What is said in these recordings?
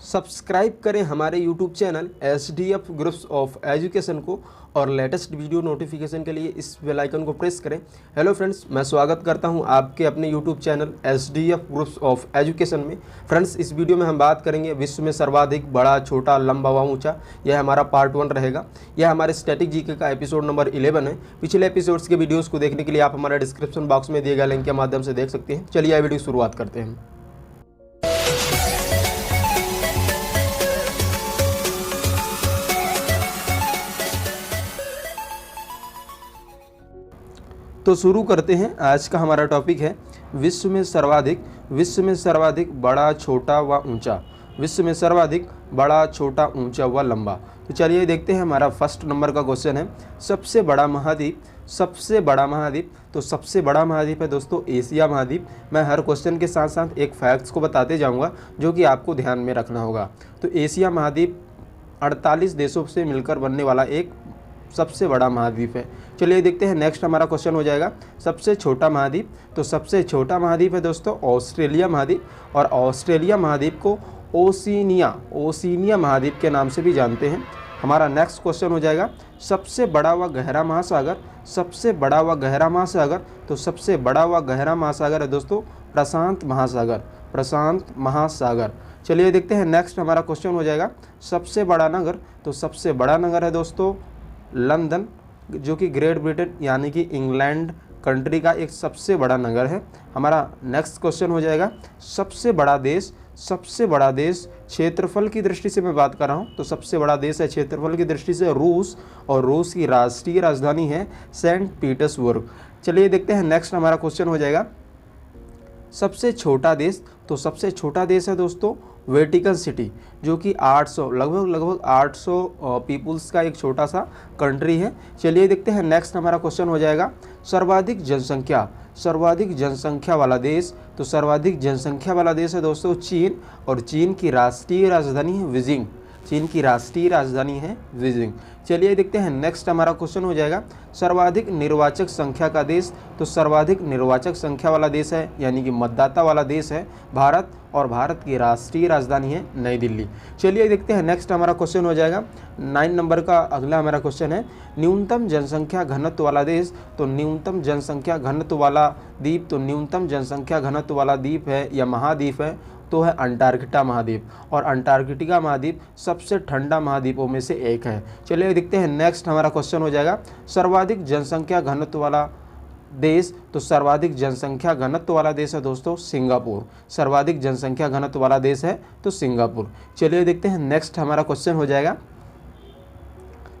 Subscribe करें हमारे YouTube channel SDF groups of education को और लेटेस्ट वीडियो नोटिफिकेशन के लिए इस बेल आइकन को प्रेस करें। हेलो फ्रेंड्स, मैं स्वागत करता हूं आपके अपने YouTube channel SDF groups of education में। फ्रेंड्स, इस वीडियो में हम बात करेंगे विश्व में सर्वाधिक बड़ा, छोटा, लंबा व ऊंचा। यह हमारा पार्ट 1 रहेगा। यह हमारे स्टैटिक जीके का एपिसोड नंबर 11 है। पिछले एपिसोड्स के वीडियोज़ को देखने के लिए आप हमारे डिस्क्रिप्शन बॉक्स में दिए गए लिंक के माध्यम से देख सकते हैं। चलिए यह वीडियो शुरुआत करते हैं। तो शुरू करते हैं। आज का हमारा टॉपिक है विश्व में सर्वाधिक बड़ा, छोटा व ऊंचा। विश्व में सर्वाधिक बड़ा, छोटा, ऊंचा व लंबा। तो चलिए देखते हैं। हमारा फर्स्ट नंबर का क्वेश्चन है सबसे बड़ा महाद्वीप। तो सबसे बड़ा महाद्वीप है दोस्तों एशिया महाद्वीप। मैं हर क्वेश्चन के साथ साथ एक फैक्ट्स को बताते जाऊंगा जो कि आपको ध्यान में रखना होगा। तो एशिया महाद्वीप 48 देशों से मिलकर बनने वाला एक सबसे बड़ा महाद्वीप है। चलिए देखते हैं। नेक्स्ट हमारा क्वेश्चन हो जाएगा सबसे छोटा महाद्वीप। तो सबसे छोटा महाद्वीप है दोस्तों ऑस्ट्रेलिया महाद्वीप, और ऑस्ट्रेलिया महाद्वीप को ओशिनिया महाद्वीप के नाम से भी जानते हैं। हमारा नेक्स्ट क्वेश्चन हो जाएगा सबसे बड़ा व गहरा महासागर। तो सबसे बड़ा व गहरा महासागर है दोस्तों प्रशांत महासागर। चलिए देखते हैं। नेक्स्ट हमारा क्वेश्चन हो जाएगा सबसे बड़ा नगर। तो सबसे बड़ा नगर है दोस्तों लंदन, जो कि ग्रेट ब्रिटेन यानी कि इंग्लैंड कंट्री का एक सबसे बड़ा नगर है। हमारा नेक्स्ट क्वेश्चन हो जाएगा सबसे बड़ा देश क्षेत्रफल की दृष्टि से मैं बात कर रहा हूँ। तो सबसे बड़ा देश है क्षेत्रफल की दृष्टि से रूस, और रूस की राष्ट्रीय राजधानी है सेंट पीटर्सबर्ग। चलिए देखते हैं। नेक्स्ट हमारा क्वेश्चन हो जाएगा सबसे छोटा देश। तो सबसे छोटा देश है दोस्तों वेटिकन सिटी, जो कि 800 लगभग 800 पीपुल्स का एक छोटा सा कंट्री है। चलिए देखते हैं। नेक्स्ट हमारा क्वेश्चन हो जाएगा सर्वाधिक जनसंख्या वाला देश। तो सर्वाधिक जनसंख्या वाला देश है दोस्तों चीन, और चीन की राष्ट्रीय राजधानी है बीजिंग। चलिए देखते हैं। नेक्स्ट हमारा क्वेश्चन हो जाएगा सर्वाधिक निर्वाचक संख्या का देश। तो सर्वाधिक निर्वाचक संख्या वाला देश है यानी कि मतदाता वाला देश है भारत, और भारत की राष्ट्रीय राजधानी है नई दिल्ली। चलिए देखते हैं। नेक्स्ट हमारा क्वेश्चन हो जाएगा 9 नंबर का अगला हमारा क्वेश्चन है न्यूनतम जनसंख्या घनत्व वाला देश। तो न्यूनतम जनसंख्या घनत्व वाला द्वीप है या महाद्वीप है तो है अंटार्कटिका महाद्वीप, और अंटार्कटिका महाद्वीप सबसे ठंडा महाद्वीपों में से एक है। चलिए देखते हैं। नेक्स्ट हमारा क्वेश्चन हो जाएगा सर्वाधिक जनसंख्या घनत्व वाला देश। तो सर्वाधिक जनसंख्या घनत्व वाला देश है दोस्तों सिंगापुर। चलिए देखते हैं। नेक्स्ट हमारा क्वेश्चन हो जाएगा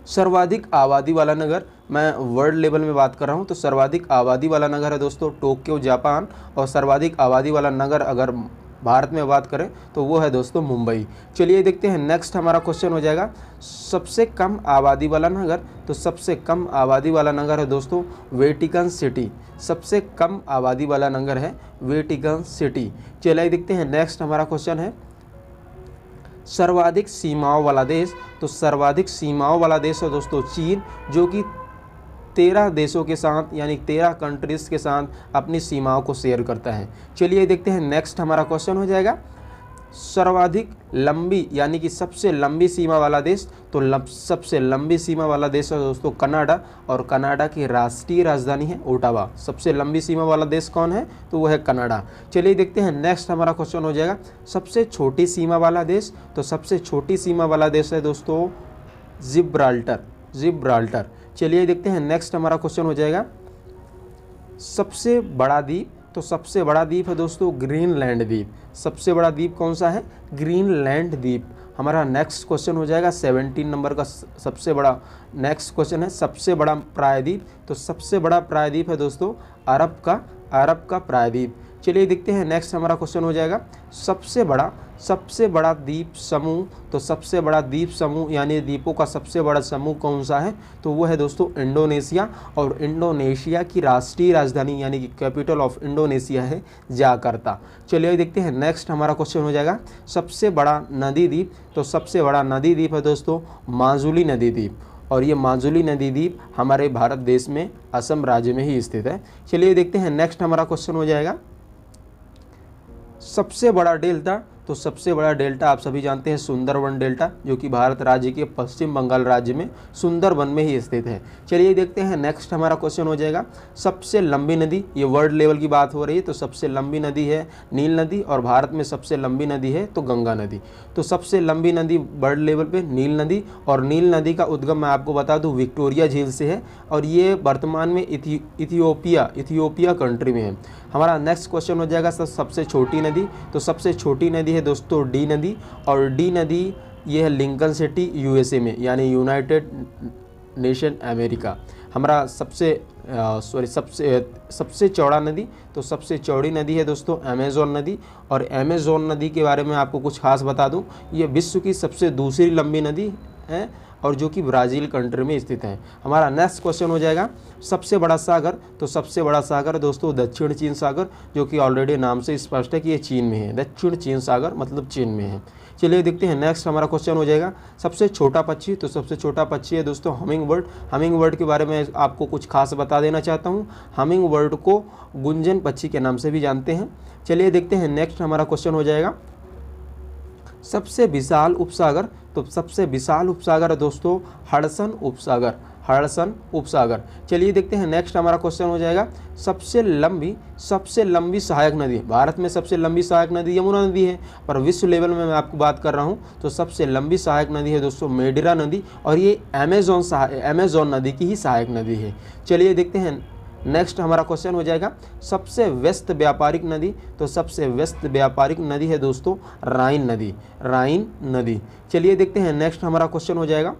सर्वाधिक आबादी वाला नगर। मैं वर्ल्ड लेवल में बात कर रहा हूं। तो सर्वाधिक आबादी वाला नगर है दोस्तों टोक्यो जापान, और सर्वाधिक आबादी वाला नगर अगर भारत में बात करें तो वो है दोस्तों मुंबई। चलिए देखते हैं। नेक्स्ट हमारा क्वेश्चन हो जाएगा सबसे कम आबादी वाला नगर। तो सबसे कम आबादी वाला नगर है दोस्तों वेटिकन सिटी। चलिए देखते हैं। नेक्स्ट हमारा क्वेश्चन है सर्वाधिक सीमाओं वाला देश। तो सर्वाधिक सीमाओं वाला देश है दोस्तों चीन, जो कि 13 देशों के साथ यानी 13 कंट्रीज़ के साथ अपनी सीमाओं को शेयर करता है। चलिए देखते हैं। नेक्स्ट हमारा क्वेश्चन हो जाएगा सर्वाधिक लंबी यानी कि सबसे लंबी सीमा वाला देश। तो सबसे लंबी सीमा वाला देश है दोस्तों कनाडा, और कनाडा की राष्ट्रीय राजधानी है ओटावा। सबसे लंबी सीमा वाला देश कौन है तो वो है कनाडा। चलिए देखते हैं। नेक्स्ट हमारा क्वेश्चन हो जाएगा सबसे छोटी सीमा वाला देश। तो सबसे छोटी सीमा वाला देश है दोस्तों जिब्राल्टर। चलिए देखते हैं। नेक्स्ट हमारा क्वेश्चन हो जाएगा सबसे बड़ा द्वीप। तो सबसे बड़ा द्वीप है दोस्तों ग्रीनलैंड द्वीप। सबसे बड़ा द्वीप कौन सा है ग्रीनलैंड द्वीप। हमारा नेक्स्ट क्वेश्चन हो जाएगा 17 नंबर का सबसे बड़ा नेक्स्ट क्वेश्चन है सबसे बड़ा प्रायद्वीप। तो सबसे बड़ा प्रायद्वीप है दोस्तों अरब का प्रायद्वीप। चलिए देखते हैं। नेक्स्ट हमारा क्वेश्चन हो जाएगा सबसे बड़ा द्वीप समूह। तो सबसे बड़ा द्वीप समूह यानी द्वीपों का सबसे बड़ा समूह कौन सा है तो वो है दोस्तों इंडोनेशिया, और इंडोनेशिया की राष्ट्रीय राजधानी यानी कि कैपिटल ऑफ इंडोनेशिया है जाकार्ता। चलिए देखते हैं। नेक्स्ट हमारा क्वेश्चन हो जाएगा सबसे बड़ा नदी द्वीप। तो सबसे बड़ा नदी द्वीप है दोस्तों माजुली नदी द्वीप, और ये माजुली नदी द्वीप हमारे भारत देश में असम राज्य में ही स्थित है। चलिए देखते हैं। नेक्स्ट हमारा क्वेश्चन हो जाएगा सबसे बड़ा डेल्टा। तो सबसे बड़ा डेल्टा आप सभी जानते हैं सुंदरबन डेल्टा, जो कि भारत राज्य के पश्चिम बंगाल राज्य में सुंदरबन में ही स्थित है। चलिए देखते हैं नेक्स्ट हमारा क्वेश्चन हो जाएगा सबसे लंबी नदी। ये वर्ल्ड लेवल की बात हो रही है, तो सबसे लंबी नदी है नील नदी, और भारत में सबसे लंबी नदी है तो गंगा नदी। तो सबसे लंबी नदी वर्ल्ड लेवल पे नील नदी, और नील नदी का उद्गम मैं आपको बता दूं विक्टोरिया झील से है, और ये वर्तमान में इथियोपिया कंट्री में है। हमारा नेक्स्ट क्वेश्चन हो जाएगा सबसे छोटी नदी। तो सबसे छोटी नदी है दोस्तों डी नदी, और डी नदी ये है लिंकन सिटी यूएसए में, यानी यूनाइटेड नेशन अमेरिका। हमारा सबसे चौड़ा नदी, तो सबसे चौड़ी नदी है दोस्तों अमेज़न नदी, और अमेज़न नदी के बारे में आपको कुछ खास बता दूं, ये विश्व की सबसे दूसरी लंबी नदी है, और जो कि ब्राज़ील कंट्री में स्थित है। हमारा नेक्स्ट क्वेश्चन हो जाएगा सबसे बड़ा सागर। तो सबसे बड़ा सागर दोस्तों दक्षिण चीन सागर, जो कि ऑलरेडी नाम से स्पष्ट है कि ये चीन में है। दक्षिण चीन सागर मतलब चीन में है। चलिए देखते हैं नेक्स्ट हमारा क्वेश्चन हो जाएगा सबसे छोटा पक्षी। तो सबसे छोटा पक्षी है दोस्तों हमिंग बर्ड। हमिंग बर्ड के बारे में आपको कुछ खास बता देना चाहता हूँ। हमिंग बर्ड को गुंजन पक्षी के नाम से भी जानते हैं। चलिए देखते हैं नेक्स्ट हमारा क्वेश्चन हो जाएगा सबसे विशाल उपसागर। तो सबसे विशाल उपसागर है दोस्तों हडसन उपसागर, हडसन उपसागर। चलिए देखते हैं नेक्स्ट हमारा क्वेश्चन हो जाएगा सबसे लंबी सहायक नदी। भारत में सबसे लंबी सहायक नदी यमुना नदी है, पर विश्व लेवल में मैं आपको बात कर रहा हूँ तो सबसे लंबी सहायक नदी है दोस्तों मेडिरा नदी, और ये अमेज़न नदी की ही सहायक नदी है। चलिए देखते हैं नेक्स्ट हमारा क्वेश्चन हो जाएगा सबसे व्यस्त व्यापारिक नदी। तो सबसे व्यस्त व्यापारिक नदी है दोस्तों राइन नदी, राइन नदी। चलिए देखते हैं नेक्स्ट हमारा क्वेश्चन हो जाएगा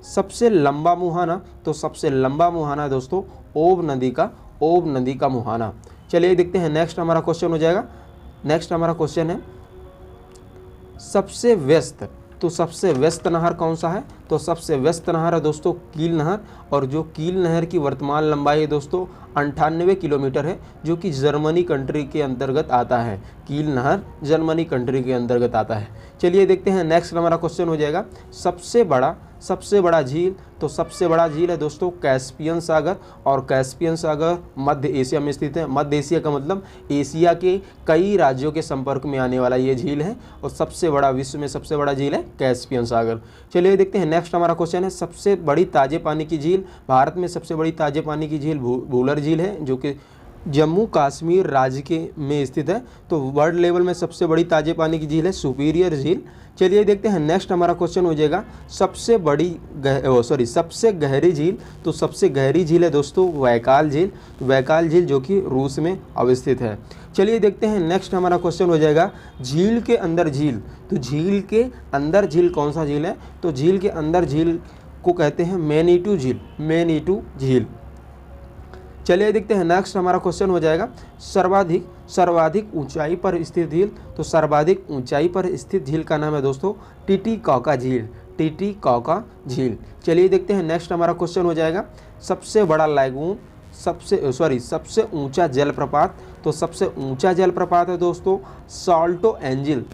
सबसे लंबा मुहाना। तो सबसे लंबा मुहाना दोस्तों ओब नदी का मुहाना। चलिए देखते हैं नेक्स्ट हमारा क्वेश्चन हो जाएगा। नेक्स्ट हमारा क्वेश्चन है सबसे व्यस्त। तो सबसे व्यस्त नहर कौन सा है? तो सबसे व्यस्त नहर है दोस्तों कील नहर, और जो कील नहर की वर्तमान लंबाई है दोस्तों 98 किलोमीटर है, जो कि जर्मनी कंट्री के अंतर्गत आता है। कील नहर जर्मनी कंट्री के अंतर्गत आता है। चलिए देखते हैं नेक्स्ट हमारा क्वेश्चन हो जाएगा सबसे बड़ा झील। तो सबसे बड़ा झील है दोस्तों कैस्पियन सागर, और कैस्पियन सागर मध्य एशिया में स्थित है। मध्य एशिया का मतलब एशिया के कई राज्यों के संपर्क में आने वाला ये झील है, और सबसे बड़ा विश्व में सबसे बड़ा झील है कैस्पियन सागर। चलिए देखते हैं नेक्स्ट हमारा क्वेश्चन है सबसे बड़ी ताजे पानी की झील। भारत में सबसे बड़ी ताजे पानी की झील भूलर झील है, जो कि जम्मू कश्मीर राज्य के में स्थित है। तो वर्ल्ड लेवल में सबसे बड़ी ताजे पानी की झील है सुपीरियर झील। चलिए देखते हैं नेक्स्ट हमारा क्वेश्चन हो जाएगा सबसे गहरी झील। तो सबसे गहरी झील है दोस्तों वैकाल झील, वैकाल झील जो कि रूस में अवस्थित है। चलिए देखते हैं नेक्स्ट हमारा क्वेश्चन हो जाएगा झील के अंदर झील। तो झील के अंदर झील कौन सा झील है? तो झील के अंदर झील को कहते हैं मैनीटू झील, मैनीटू झील। चलिए देखते हैं नेक्स्ट हमारा क्वेश्चन हो जाएगा सर्वाधिक ऊंचाई पर स्थित झील। तो सर्वाधिक ऊंचाई पर स्थित झील का नाम है दोस्तों टिटीकाका झील, टिटीकाका झील। चलिए देखते हैं नेक्स्ट हमारा क्वेश्चन हो जाएगा सबसे बड़ा लैगून, सबसे ऊंचा जलप्रपात। तो सबसे ऊंचा जलप्रपात है दोस्तों साल्टो एंजिल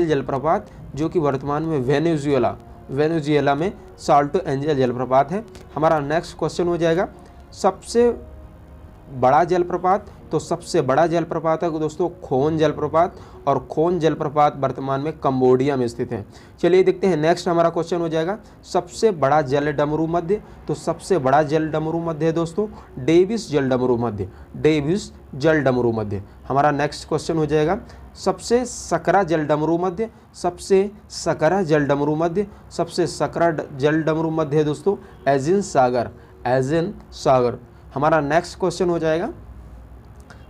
जलप्रपात, जो कि वर्तमान में वेनेजुएला में साल्टो एंजिल जलप्रपात है। हमारा नेक्स्ट क्वेश्चन हो जाएगा सबसे बड़ा जलप्रपात। तो सबसे बड़ा जलप्रपात है दोस्तों खोन जलप्रपात, और खोन जलप्रपात वर्तमान में कंबोडिया में स्थित है। चलिए देखते हैं नेक्स्ट हमारा क्वेश्चन हो जाएगा सबसे बड़ा जल डमरू मध्य। तो सबसे बड़ा जल डमरू मध्य है दोस्तों डेविस जल डमरू मध्य, डेविस जल डमरू मध्य। हमारा नेक्स्ट क्वेश्चन हो जाएगा सबसे सकरा जल डमरू मध्य, सबसे सकरा जल डमरू मध्य, सबसे सकरा जल डमरू मध्य है दोस्तों एजिन सागर। हमारा नेक्स्ट क्वेश्चन हो जाएगा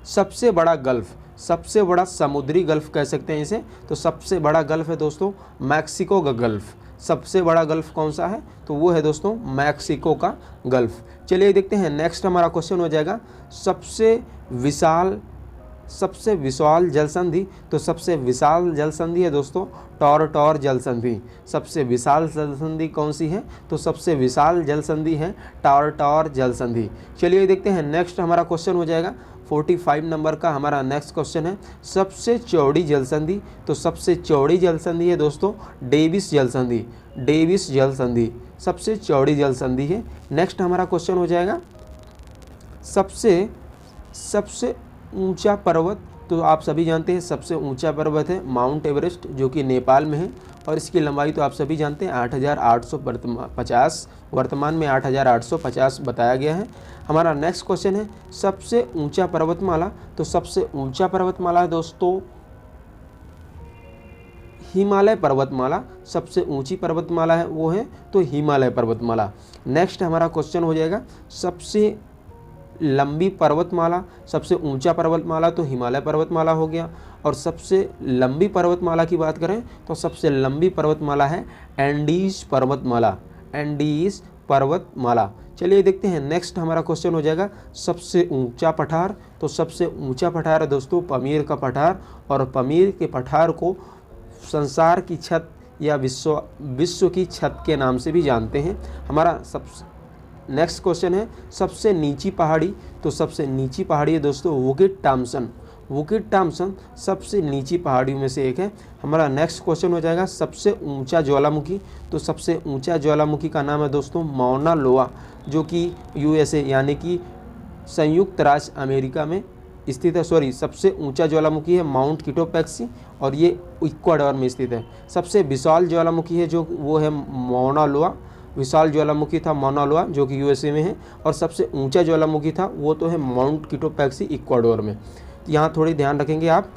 सबसे बड़ा गल्फ, सबसे बड़ा समुद्री गल्फ कह सकते हैं इसे। तो सबसे बड़ा गल्फ है दोस्तों मैक्सिको का गल्फ। सबसे बड़ा गल्फ कौन सा है? तो वो है दोस्तों मैक्सिको का गल्फ। चलिए देखते हैं नेक्स्ट हमारा क्वेश्चन हो जाएगा सबसे विशाल जल संधि। तो सबसे विशाल जल संधि है दोस्तों टॉर जल संधि। सबसे विशाल जल संधि कौन सी है? तो सबसे विशाल जल संधि है टॉर जल संधि। चलिए देखते हैं नेक्स्ट हमारा क्वेश्चन हो जाएगा 45 नंबर का। हमारा नेक्स्ट क्वेश्चन है सबसे चौड़ी जल संधि। तो सबसे चौड़ी जल संधि है दोस्तों डेविस जल संधि, डेविस जल संधि सबसे चौड़ी जल संधि है। नेक्स्ट हमारा क्वेश्चन हो जाएगा सबसे ऊंचा पर्वत। तो आप सभी जानते हैं सबसे ऊंचा पर्वत है माउंट एवरेस्ट, जो कि नेपाल में है, और इसकी लंबाई तो आप सभी जानते हैं 8,850, वर्तमान में 8,850 बताया गया है। हमारा नेक्स्ट क्वेश्चन है सबसे ऊंचा पर्वतमाला। तो सबसे ऊंचा पर्वतमाला दोस्तों हिमालय पर्वतमाला, सबसे ऊंची पर्वतमाला है वो है तो हिमालय पर्वतमाला। नेक्स्ट हमारा क्वेश्चन हो जाएगा सबसे लंबी पर्वतमाला। सबसे ऊंचा पर्वतमाला तो हिमालय पर्वतमाला हो गया, और सबसे लंबी पर्वतमाला की बात करें तो सबसे लंबी पर्वतमाला है एंडीज पर्वतमाला, एंडीज पर्वतमाला। चलिए देखते हैं नेक्स्ट हमारा क्वेश्चन हो जाएगा सबसे ऊंचा पठार। तो सबसे ऊंचा पठार है दोस्तों पमीर का पठार, और पमीर के पठार को संसार की छत या विश्व की छत के नाम से भी जानते हैं। हमारा नेक्स्ट क्वेश्चन है सबसे नीची पहाड़ी। तो सबसे नीची पहाड़ी है दोस्तों वुकिट टॉम्सन, वुकिट टॉम्सन सबसे नीची पहाड़ियों में से एक है। हमारा नेक्स्ट क्वेश्चन हो जाएगा सबसे ऊंचा ज्वालामुखी। तो सबसे ऊंचा ज्वालामुखी का नाम है दोस्तों माउना लोआ, जो कि USA यानी कि संयुक्त राज्य अमेरिका में स्थित है। सॉरी, सबसे ऊंचा ज्वालामुखी है माउंट किटोपैक्सी, और ये इक्वाडोर में स्थित है। सबसे विशाल ज्वालामुखी है जो वो है माउना लोआ, विशाल ज्वालामुखी था माउना लोआ जो कि USA में है, और सबसे ऊंचा ज्वालामुखी था वो तो है माउंट किटोपैक्सी इक्वाडोर में। यहाँ थोड़ी ध्यान रखेंगे आप।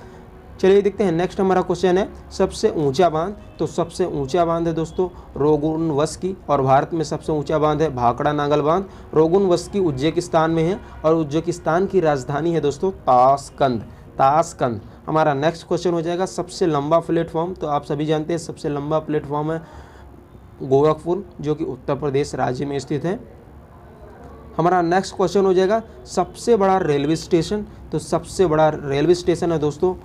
चलिए देखते हैं नेक्स्ट हमारा क्वेश्चन है सबसे ऊंचा बांध। तो सबसे ऊंचा बांध है दोस्तों रोगुनवस्की, और भारत में सबसे ऊंचा बांध है भाखड़ा नांगल बांध। रोगुनवस्की उज्बेकिस्तान में है, और उज्बेकिस्तान की राजधानी है दोस्तों ताशकंद, ताशकंद। हमारा नेक्स्ट क्वेश्चन हो जाएगा सबसे लंबा प्लेटफॉर्म। तो आप सभी जानते हैं सबसे लंबा प्लेटफॉर्म है गोरखपुर, जो कि उत्तर प्रदेश राज्य में स्थित है। हमारा नेक्स्ट क्वेश्चन हो जाएगा सबसे बड़ा रेलवे स्टेशन। तो सबसे बड़ा रेलवे स्टेशन है दोस्तों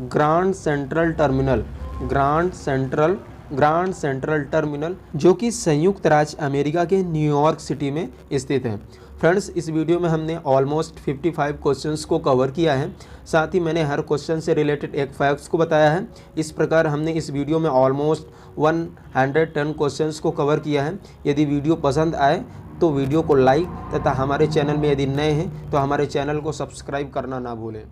grand central terminal, grand central terminal, जो कि संयुक्त राज्य अमेरिका के न्यूयॉर्क सिटी में स्थित है। फ्रेंड्स, इस वीडियो में हमने ऑलमोस्ट 55 क्वेश्चंस को कवर किया है, साथ ही मैंने हर क्वेश्चन से रिलेटेड एक फैक्ट्स को बताया है। इस प्रकार हमने इस वीडियो में ऑलमोस्ट 110 क्वेश्चंस को कवर किया है। यदि वीडियो पसंद आए तो वीडियो को लाइक तथा हमारे चैनल में यदि नए हैं तो हमारे चैनल को सब्सक्राइब करना ना भूलें।